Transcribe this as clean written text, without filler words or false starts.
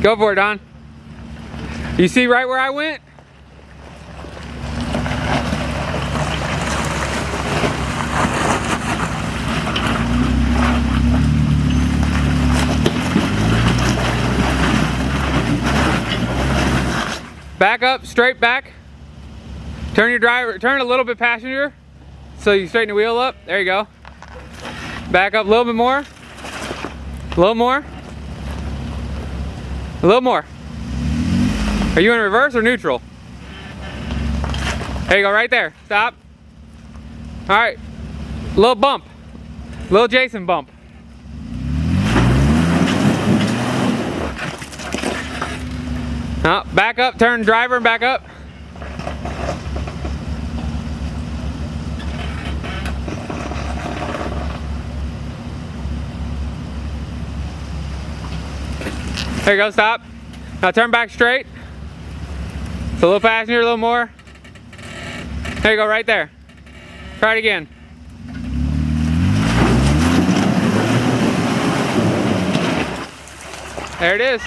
Go for it, Don. You see right where I went? Back up, straight back. Turn your driver, turn a little bit passenger so you straighten the wheel up. There you go. Back up a little bit more. A little more. A little more. Are you in reverse or neutral? There you go, right there. Stop. All right. Little bump. Little Jason bump. Back up, turn driver and back up. There you go, stop. Now turn back straight. So a little passenger, a little more. There you go, right there. Try it again. There it is.